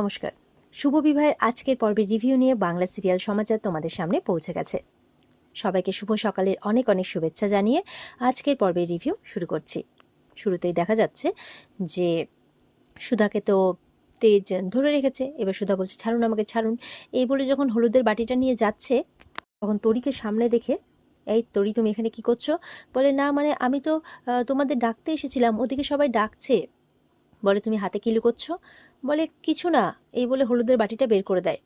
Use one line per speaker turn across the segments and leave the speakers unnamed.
নমস্কার। শুভ বিবাহের আজকের পর্বের রিভিউ নিয়ে বাংলা সিরিয়াল সমাচার তোমাদের সামনে পৌঁছে গেছে। সবাইকে শুভ সকালের অনেক অনেক শুভেচ্ছা জানিয়ে আজকের পর্বের রিভিউ শুরু করছি। শুরুতেই দেখা যাচ্ছে যে সুধাকে তো তেজ ধরে রেখেছে। এবার সুধা বলছে ছাড়ুন আমাকে ছাড়ুন। এই বলে যখন হলুদের বাটিটা নিয়ে যাচ্ছে তখন তরিকে সামনে দেখে, এই তরি তুমি এখানে কি করছো? বলে না মানে আমি তো তোমাদের ডাকতে এসেছিলাম, ওদিকে সবাই ডাকছে। বলে তুমি হাতে কি লুকোচ্ছ? বলে কিছু না, এই বলে হলুদের বাটিটা বের করে দেয়।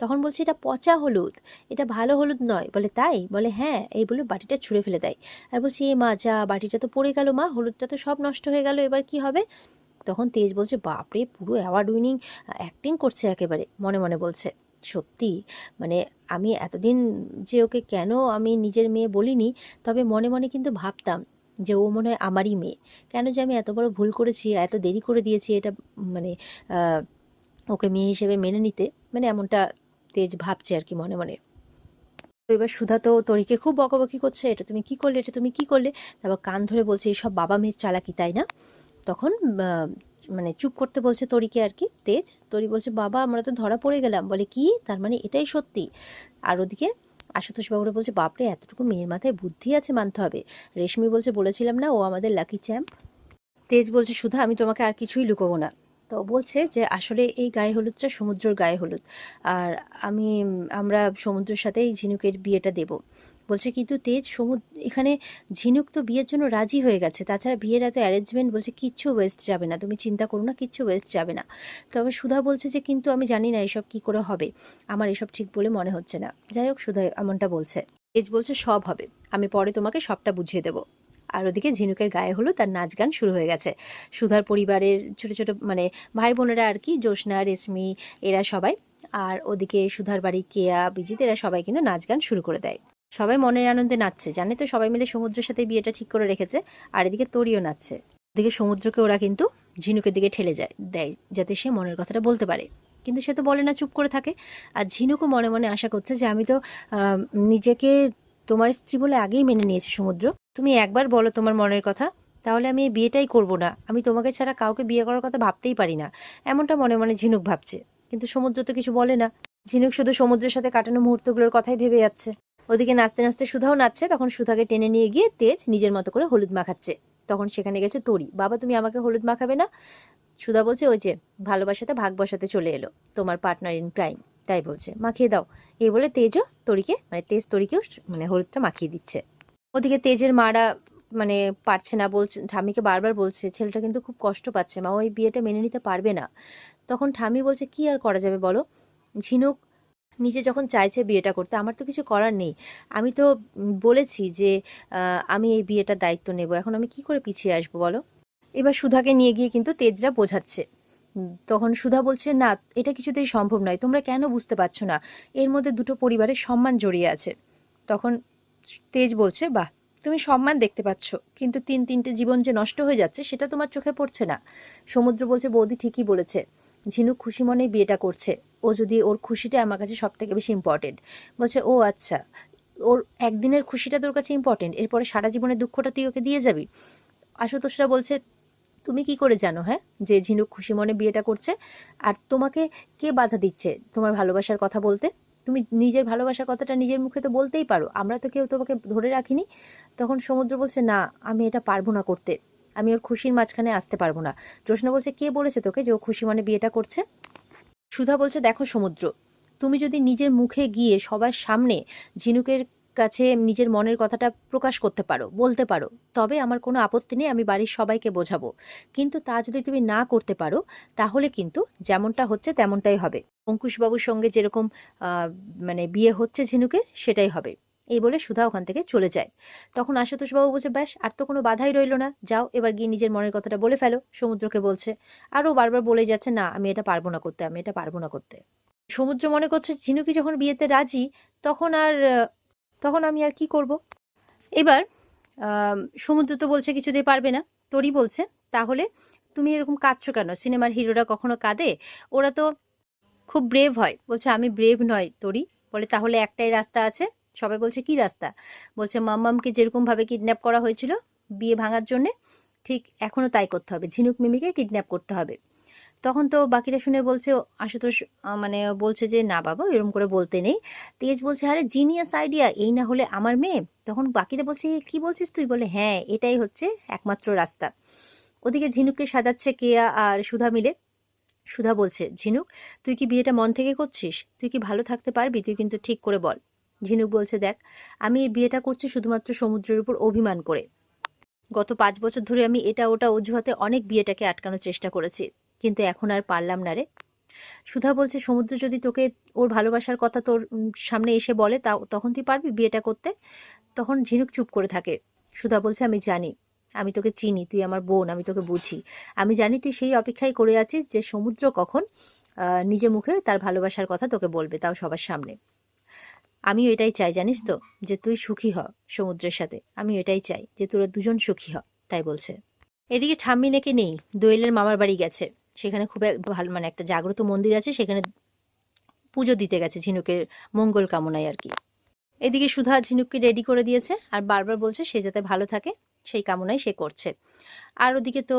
তখন বলছে এটা পচা হলুদ, এটা ভালো হলুদ নয়। বলে তাই? বলে হ্যাঁ, এই বলে বাটিটা ছুঁড়ে ফেলে দেয়। আর বলছে এ মা যা, বাটিটা তো পড়ে গেল মা, হলুদটা তো সব নষ্ট হয়ে গেল, এবার কি হবে? তখন তেজ বলছে বাপরে, পুরো অ্যাওয়ার্ড উইনিং অ্যাক্টিং করছে একেবারে। মনে মনে বলছে সত্যি, মানে আমি এতদিন যে ওকে কেন আমি নিজের মেয়ে বলিনি, তবে মনে মনে কিন্তু ভাবতাম যে ও মনে হয় আমারই মেয়ে। কেন যে আমি এত বড় ভুল করেছি, এত দেরি করে দিয়েছি এটা, মানে ওকে মেয়ে হিসেবে মেনে নিতে, মানে এমনটা তেজ ভাবছে আর কি মনে মনে। তো এবার সুধা তো তরিকে খুব বকাবকি করছে, এটা তুমি কি করলে, এটা তুমি কি করলে। তারপর কান ধরে বলছে এইসব বাবা মেয়ের চালাকি, তাই না? তখন মানে চুপ করতে বলছে তরিকে আর কি তেজ। তরি বলছে বাবা আমরা তো ধরা পড়ে গেলাম। বলে কি, তার মানে এটাই সত্যি? আর ওদিকে আশুতোষ বাবুরা বলছে বাপরে, এতটুকু মেয়ের মাথায় বুদ্ধি আছে, মানতে হবে। রেশমি বলছে বলেছিলাম না ও আমাদের লাকি চ্যাম্প। তেজ বলছে সুধা আমি তোমাকে আর কিছুই লুকোবো না। তো বলছে যে আসলে এই গায়ে হলুদটা সমুদ্রের গায়ে হলুদ, আর আমরা সমুদ্রের সাথেই ঝিনুকের বিয়েটা দেব। বলছে কিন্তু তেজ এখানে ঝিনুক তো বিয়ের জন্য রাজি হয়ে গেছে, তাছাড়া বিয়ের এত অ্যারেঞ্জমেন্ট, বলছে কিচ্ছু ওয়েস্ট যাবে না, তুমি চিন্তা করো না, কিচ্ছু ওয়েস্ট যাবে না। তবে সুধা বলছে যে কিন্তু আমি জানি না এসব কি করে হবে, আমার এসব ঠিক বলে মনে হচ্ছে না। যাই হোক সুধা এমনটা বলছে। তেজ বলছে সব হবে, আমি পরে তোমাকে সবটা বুঝিয়ে দেবো। আর ওদিকে ঝিনুকের গায়ে হলুদ আর নাচ গান শুরু হয়ে গেছে। সুধার পরিবারের ছোট ছোট মানে ভাই বোনেরা আর কি, জ্যোৎস্না রেশমি এরা সবাই। আর ওদিকে সুধার বাড়ি কেয়া বিজিত এরা সবাই কিন্তু নাচ গান শুরু করে দেয়। সবাই মনের আনন্দে নাচছে, জানে তো সবাই মিলে সমুদ্রের সাথে বিয়েটা ঠিক করে রেখেছে। আর এদিকে তরিও নাচছে। ওদিকে সমুদ্রকে ওরা কিন্তু ঝিনুকের দিকে ঠেলে দেয় যাতে সে মনের কথাটা বলতে পারে, কিন্তু সে তো বলে না, চুপ করে থাকে। আর ঝিনুকও মনে মনে আশা করছে যে আমি তো নিজেকে তোমার স্ত্রী বলে আগেই মেনে নিয়েছি সমুদ্র, তুমি একবার বলো তোমার মনের কথা, তাহলে আমি এই বিয়েটাই করব না, আমি তোমাকে ছাড়া কাউকে বিয়ে করার কথা ভাবতেই পারি না। এমনটা মনে মনে ঝিনুক ভাবছে, কিন্তু সমুদ্র তো কিছু বলে না। ঝিনুক শুধু সমুদ্রের সাথে কাটানো মুহূর্তগুলোর কথাই ভেবে যাচ্ছে। ওদিকে নাচতে নাচতে সুধাও নাচছে। তখন সুধাকে টেনে নিয়ে গিয়ে তেজ নিজের মতো করে হলুদ মাখাচ্ছে। তখন সেখানে গেছে তরি। বাবা তুমি আমাকে হলুদ মাখাবে না? সুধা বলছে ওই যে ভালোবাসাতে ভাগ বসাতে চলে এলো তোমার পার্টনার ইন ক্রাইম, তাই বলছে মাখিয়ে দাও। এই বলে তেজও তরিকে মানে তেজ তরিকেও মানে হলুদটা মাখিয়ে দিচ্ছে। ওদিকে তেজের মারা মানে পারছে না, বলছে ঠামিকে বারবার বলছে ছেলেটা কিন্তু খুব কষ্ট পাচ্ছে মা, ওই বিয়েটা মেনে নিতে পারবে না। তখন ঠামি বলছে কি আর করা যাবে বলো, ঝিনুক নিজে যখন চাইছে বিয়েটা করতে, আমার তো কিছু করার নেই। আমি তো বলেছি যে আমি এই বিয়েটার দায়িত্ব নেব, এখন আমি কি করে পিছিয়ে আসবো বলো। এবার সুধাকে নিয়ে গিয়ে কিন্তু তেজরা বোঝাচ্ছে। তখন সুধা বলছে না, এটা কিছুতেই সম্ভব নয়, তোমরা কেন বুঝতে পারছো না, এর মধ্যে দুটো পরিবারের সম্মান জড়িয়ে আছে। তখন তেজ বলছে বাহ, তুমি সম্মান দেখতে পাচ্ছ, কিন্তু তিনটে জীবন যে নষ্ট হয়ে যাচ্ছে সেটা তোমার চোখে পড়ছে না। সমুদ্র বলছে বৌদি ঠিকই বলেছে, ঝিনুক খুশি মনে বিয়েটা করছে, ও যদি ওর খুশিটা আমার কাছে সব থেকে বেশি ইম্পর্টেন্ট। বলছে ও আচ্ছা, ওর একদিনের খুশিটা তোর কাছে ইম্পর্টেন্ট, এরপরে সারা জীবনের দুঃখটা তুই ওকে দিয়ে যাবি। আশুতোষরা বলছে তুমি কি করে জানো হ্যাঁ যে ঝিনুক খুশি মনে বিয়েটা করছে? আর তোমাকে কে বাধা দিচ্ছে তোমার ভালোবাসার কথা বলতে? তুমি নিজের ভালোবাসার কথাটা নিজের মুখে তো বলতেই পারো, আমরা তো কেউ তোমাকে ধরে রাখিনি। তখন সমুদ্র বলছে না, আমি এটা পারবো না করতে, আমি ওর খুশির মাঝখানে আসতে পারবো না। জ্যোৎস্না বলছে কে বলেছে তোকে যে ও খুশি মনে বিয়েটা করছে? সুধা বলছে দেখো সমুদ্র, তুমি যদি নিজের মুখে গিয়ে সবার সামনে ঝিনুকের কাছে নিজের মনের কথাটা প্রকাশ করতে পারো, বলতে পারো, তবে আমার কোনো আপত্তি নেই, আমি বাড়ির সবাইকে বোঝাবো। কিন্তু তা যদি তুমি না করতে পারো, তাহলে কিন্তু যেমনটা হচ্ছে তেমনটাই হবে। অঙ্কুশবাবুর সঙ্গে যেরকম মানে বিয়ে হচ্ছে ঝিনুকের, সেটাই হবে। এই বলে সুধা ওখান থেকে চলে যায়। তখন আশুতোষবাবু বলছে ব্যাস, আর তো কোনো বাধাই রইলো না, যাও এবার গিয়ে নিজের মনের কথাটা বলে ফেলো, সমুদ্রকে বলছে। আরও বারবার বলে যাচ্ছে না আমি এটা পারবো না করতে, আমি এটা পারবো না করতে। সমুদ্র মনে করছে ঝিনুকি যখন বিয়েতে রাজি, তখন আর তখন আমি আর কি করব। এবার সমুদ্র তো বলছে কিছুতেই পারবে না। তরি বলছে তাহলে তুমি এরকম কাঁদছো কেন, সিনেমার হিরোরা কখনো কাঁদে? ওরা তো খুব ব্রেভ হয়। বলছে আমি ব্রেভ নয় তরি। বলে তাহলে একটাই রাস্তা আছে। সবাই বলছে কি রাস্তা? বলছে মাম্মামকে যেরকম ভাবে কিডন্যাপ করা হয়েছিল বিয়ে ভাঙার জন্যে, ঠিক এখনো তাই করতে হবে, ঝিনুক মিমিকে কিডন্যাপ করতে হবে। তখন তো বাকিরা শুনে বলছে, আশুতোষ মানে বলছে যে না বাবা এরকম করে বলতে নেই। তেজ বলছে আরে জিনিয়াস আইডিয়া, এই না হলে আমার মেয়ে। তখন বাকিরা বলছে কি বলছিস তুই? বলে হ্যাঁ এটাই হচ্ছে একমাত্র রাস্তা। ওদিকে ঝিনুককে সাজাচ্ছে কেয়া আর সুধা মিলে। সুধা বলছে ঝিনুক তুই কি বিয়েটা মন থেকে করছিস? তুই কি ভালো থাকতে পারবি? তুই কিন্তু ঠিক করে বল। ঝিনুক বলছে দেখ আমি এই বিয়েটা করছি শুধুমাত্র সমুদ্রের উপর অভিমান করে। গত 5 বছর ধরে আমি এটা ওটা অজুহাতে অনেক বিয়েটাকে আটকানোর চেষ্টা করেছি, কিন্তু এখন আর পারলাম না রে। সুধা বলছে সমুদ্র যদি তোকে ওর ভালোবাসার কথা তোর সামনে এসে বলে তা তখন তুই পারবি বিয়েটা করতে? তখন ঝিনুক চুপ করে থাকে। সুধা বলছে আমি জানি, আমি তোকে চিনি, তুই আমার বোন, আমি তোকে বুঝি। আমি জানি তুই সেই অপেক্ষায় করে আছিস যে সমুদ্র কখন নিজে মুখে তার ভালোবাসার কথা তোকে বলবে, তাও সবার সামনে। আমিও এটাই চাই জানিস তো, যে তুই সুখী হ সমুদ্রের সাথে। আমি এটাই চাই যে তোরা দুজন সুখী হ, তাই বলছে। এদিকে ঠাম্মি নাকি নেই, দোয়েলের মামার বাড়ি গেছে। সেখানে খুব ভালো মানে একটা জাগ্রত মন্দির আছে, সেখানে পুজো দিতে গেছে ঝিনুকের মঙ্গল কামনায় আর কি। এদিকে সুধা ঝিনুককে রেডি করে দিয়েছে আর বারবার বলছে সে যাতে ভালো থাকে সেই কামনাই সে করছে। আর ওদিকে তো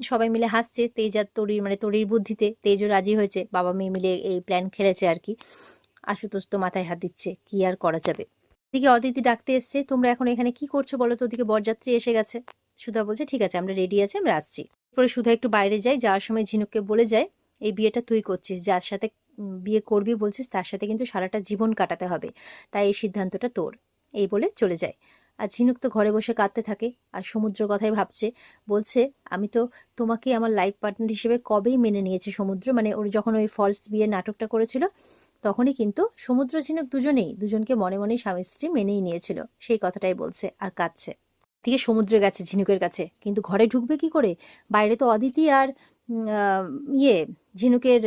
সবাই মিলে হাসছে, তেজ আর তরির মানে তরির বুদ্ধিতে তেজও রাজি হয়েছে, বাবা মেয়ে মিলে এই প্ল্যান খেলেছে আর কি। আশুতোষ তো মাথায় হাত দিচ্ছে, কি আর করা যাবে। এদিকে অদিতি ডাকতে এসছে, তোমরা এখন এখানে কি করছো বলো তো? ওদিকে বরযাত্রী এসে গেছে। সুধা বলছে ঠিক আছে আমরা রেডি আছি, আমরা আসছি। এরপরে সুধা একটু বাইরে যায়, যাওয়ার সময় ঝিনুককে বলে যায় এই বিয়েটা তুই করছিস, যার সাথে বিয়ে করবি বলছিস তার সাথে কিন্তু সারাটা জীবন কাটাতে হবে, তাই এই সিদ্ধান্তটা তোর। এই বলে চলে যায়। আর ঝিনুক তো ঘরে বসে কাঁদতে থাকে আর সমুদ্র কথাই ভাবছে। বলছে আমি তো তোমাকে আমার লাইফ পার্টনার হিসেবে কবেই মেনে নিয়েছি সমুদ্র, মানে ওর যখন ওই ফলস বিয়ে নাটকটা করেছিল তখনই কিন্তু সমুদ্র ঝিনুক দুজনেই দুজনকে মনে মনে স্বামী স্ত্রী মেনেই নিয়েছিল, সেই কথাটাই বলছে আর কাঁদছে। থেকে সমুদ্রে গেছে ঝিনুকের কাছে, কিন্তু ঘরে ঢুকবে কি করে? বাইরে তো অদিতি আর ইয়ে ঝিনুকের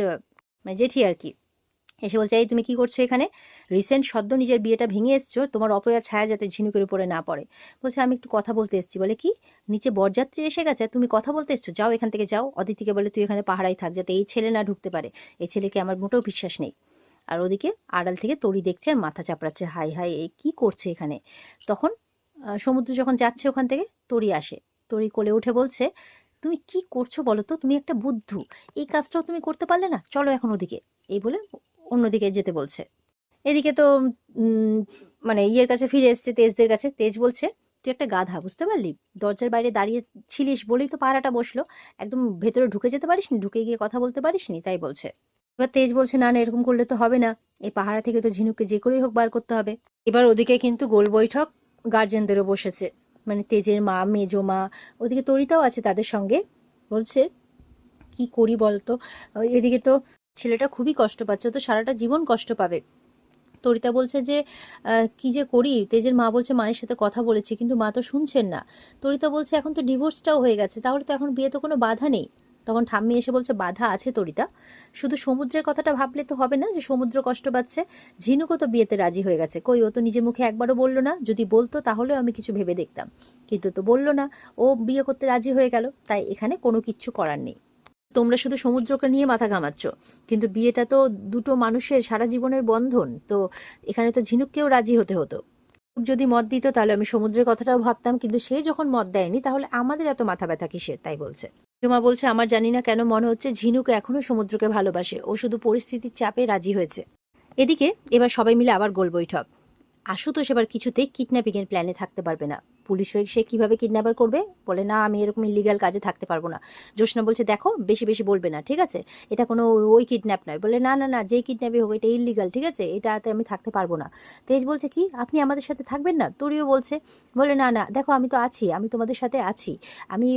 মানে জেঠি আর কি এসে বলছে এই তুমি কি করছো এখানে? রিসেন্ট সদ্য নিজের বিয়েটা ভেঙে এসছো, তোমার অপয়া ছায়া যাতে ঝিনুকের উপরে না পড়ে। বলছে আমি একটু কথা বলতে এসেছি। বলে কি? নিচে বরযাত্রী এসে গেছে, তুমি কথা বলতে এসছো? যাও এখান থেকে যাও। অদিতিকে বলে তুই এখানে পাহারাই থাক, যাতে এই ছেলে না ঢুকতে পারে। এই ছেলেকে আমার মোটেও বিশ্বাস নেই। আর ওদিকে আড়াল থেকে তরি দেখছে আর মাথা চাপড়াচ্ছে, হাই হাই এই কি করছে এখানে। তখন সমুদ্র যখন যাচ্ছে ওখান থেকে তরি আসে। তরি কোলে উঠে বলছে তুমি কি করছো বলো তো? তুমি একটা বুদ্ধু, এই কাজটাও তুমি করতে পারলে না, চলো এখন ওদিকে। এই বলে অন্যদিকে যেতে বলছে। এদিকে তো উম, মানে ইয়ের কাছে ফিরে এসছে, তেজদের কাছে। তেজ বলছে তুই একটা গাধা, বুঝতে পারলি? দরজার বাইরে দাঁড়িয়ে ছিলিস বলেই তো পাহারাটা বসলো, একদম ভেতরে ঢুকে যেতে পারিসনি, ঢুকে গিয়ে কথা বলতে পারিসনি, তাই বলছে। এবার তেজ বলছে না না এরকম করলে তো হবে না, এই পাহারা থেকে তো ঝিনুককে যে করেই হোক বার করতে হবে। এবার ওদিকে কিন্তু গোল বৈঠক গার্জেনদেরও বসেছে, মানে তেজের মা, মেজো মা, ওদিকে তরিতাও আছে তাদের সঙ্গে। বলছে কি করি বলতো, এদিকে তো ছেলেটা খুবই কষ্ট পাচ্ছে, ও তো সারাটা জীবন কষ্ট পাবে। তরিতা বলছে যে কি যে করি। তেজের মা বলছে মায়ের সাথে কথা বলেছি কিন্তু মা তো শুনছেন না। তরিতা বলছে এখন তো ডিভোর্সটাও হয়ে গেছে, তাহলে তো এখন বিয়ে তো কোনো বাধা নেই। তখন ঠাম্মি এসে বলছে বাধা আছে তরিতা, শুধু সমুদ্রের কথাটা ভাবলে তো হবে না যে সমুদ্র কষ্ট পাচ্ছে। ঝিনুকও তো বিয়েতে রাজি হয়ে গেছে, কই ও তো নিজে মুখে একবারও বললো না, যদি বলতো তাহলেও আমি কিছু ভেবে দেখতাম, কিন্তু তো বললো না। ও বিয়ে করতে রাজি হয়ে গেল, তাই এখানে কোনো কিচ্ছু করার নেই। তোমরা শুধু সমুদ্রকে নিয়ে মাথা ঘামাচ্ছ, কিন্তু বিয়েটা তো দুটো মানুষের সারা জীবনের বন্ধন, তো এখানে তো ঝিনুককেও রাজি হতে হতো। যদি মত দিত তাহলে আমি সমুদ্রের কথাটাও ভাবতাম, কিন্তু সে যখন মত দেয়নি তাহলে আমাদের এত মাথা ব্যথা কিসের, তাই বলছে। জমা বলছে আমার জানি না কেন মনে হচ্ছে ঝিনুক এখনো সমুদ্রকে ভালোবাসে, ও শুধু পরিস্থিতির চাপে রাজি হয়েছে। এদিকে এবার সবাই মিলে আবার গোল বৈঠক। আশুতোষ এবার কিছুতেই কিডন্যাপিং এর প্ল্যানে থাকতে পারবে না। পুলিশ হয়ে সে কিভাবে কিডন্যাপার করবে? বলে না আমি এরকম ইলিগাল কাজে থাকতে পারবো না। জ্যোৎস্না বলছে দেখো বেশি বেশি বলবে না, ঠিক আছে? এটা কোনো ওই কিডন্যাপ নয়। বলে না না না, যেই কিডন্যাপই হোক এটা ইলিগাল, ঠিক আছে? এটাতে আমি থাকতে পারবো না। তেজ বলছে কি আপনি আমাদের সাথে থাকবেন না? তরিও বলছে, বলে না না দেখো আমি তো আছি, আমি তোমাদের সাথে আছি। আমি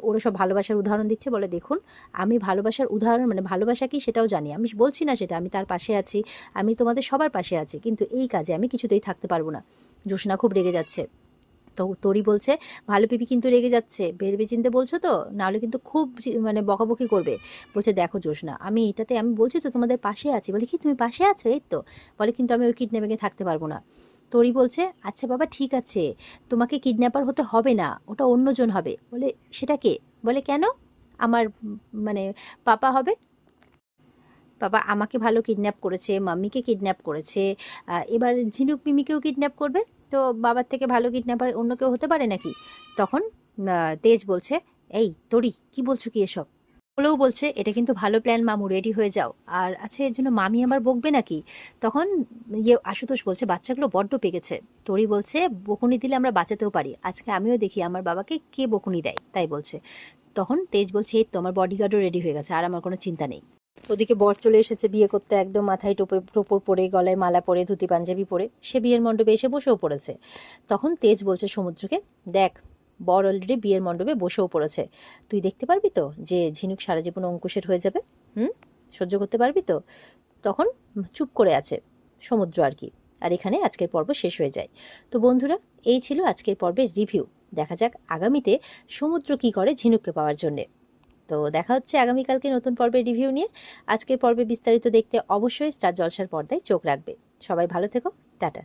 ওরা সব ভালোবাসার উদাহরণ দিচ্ছে। বলে দেখুন আমি ভালোবাসার উদাহরণ মানে ভালোবাসা কি সেটাও জানি, আমি বলছি না সেটা, আমি তার পাশে আছি, আমি তোমাদের সবার পাশে আছি, কিন্তু এই কাজে আমি কিছুতেই থাকতে পারবো না। জ্যোৎস্না খুব রেগে যাচ্ছে। তো তরি বলছে ভালো পিপি কিন্তু রেগে যাচ্ছে, ভেবে চিনতে বলছো তো, নাহলে কিন্তু খুব মানে বকাবকি করবে। বলছে দেখো জ্যোৎস্না আমি এটাতে আমি বলছি তো তোমাদের পাশে আছি। বলে কি তুমি পাশে আছো? এই তো। বলে কিন্তু আমি ওই কিডন্যাপিংয়ে থাকতে পারবো না। তরি বলছে আচ্ছা বাবা ঠিক আছে, তোমাকে কিডন্যাপার হতে হবে না, ওটা অন্যজন হবে। বলে সেটা কে? বলে কেন? আমার মানে পাপা হবে। বাবা আমাকে ভালো কিডন্যাপ করেছে, মাম্মিকে কিডন্যাপ করেছে, এবার ঝিনুক মিমিকেও কিডন্যাপ করবে, তো বাবার থেকে ভালো কিডন্যাপার অন্য কেউ হতে পারে নাকি? তখন তেজ বলছে এই তরি কি বলছো কি এসব? বলেও বলছে এটা কিন্তু ভালো প্ল্যান মামু, রেডি হয়ে যাও। আর আচ্ছা, এর জন্য মামি আবার বকবে নাকি? তখন আশুতোষ বলছে বাচ্চাগুলো বড্ড পেকেছে। তরি বলছে বকুনি দিলে আমরা বাঁচাতেও পারি, আজকে আমিও দেখি আমার বাবাকে কে বকুনি দেয়, তাই বলছে। তখন তেজ বলছে এই তো আমার বডিগার্ডও রেডি হয়ে গেছে, আর আমার কোনো চিন্তা নেই। ওদিকে বর চলে এসেছে বিয়ে করতে, একদম মাথায় টোপর পরে, গলায় মালা পরে, ধুতি পাঞ্জাবি পরে সে বিয়ের মণ্ডপে এসে বসেও পড়েছে। তখন তেজ বলছে সমুদ্রকে, দেখ বর অলরেডি বিয়ের মণ্ডপে বসেও পড়েছে, তুই দেখতে পারবি তো যে ঝিনুক সারা জীবন অঙ্কুশের হয়ে যাবে? সহ্য করতে পারবি তো? তখন চুপ করে আছে সমুদ্র আর কি। আর এখানে আজকের পর্ব শেষ হয়ে যায়। তো বন্ধুরা, এই ছিল আজকের পর্বের রিভিউ। দেখা যাক আগামীতে সমুদ্র কি করে ঝিনুককে পাওয়ার জন্যে। তো দেখা হচ্ছে আগামীকালকে নতুন পর্বের রিভিউ নিয়ে। আজকের পর্বে বিস্তারিত দেখতে অবশ্যই স্টার জলসার পর্দায় চোখ রাখবে। সবাই ভালো থেকো, টাটা।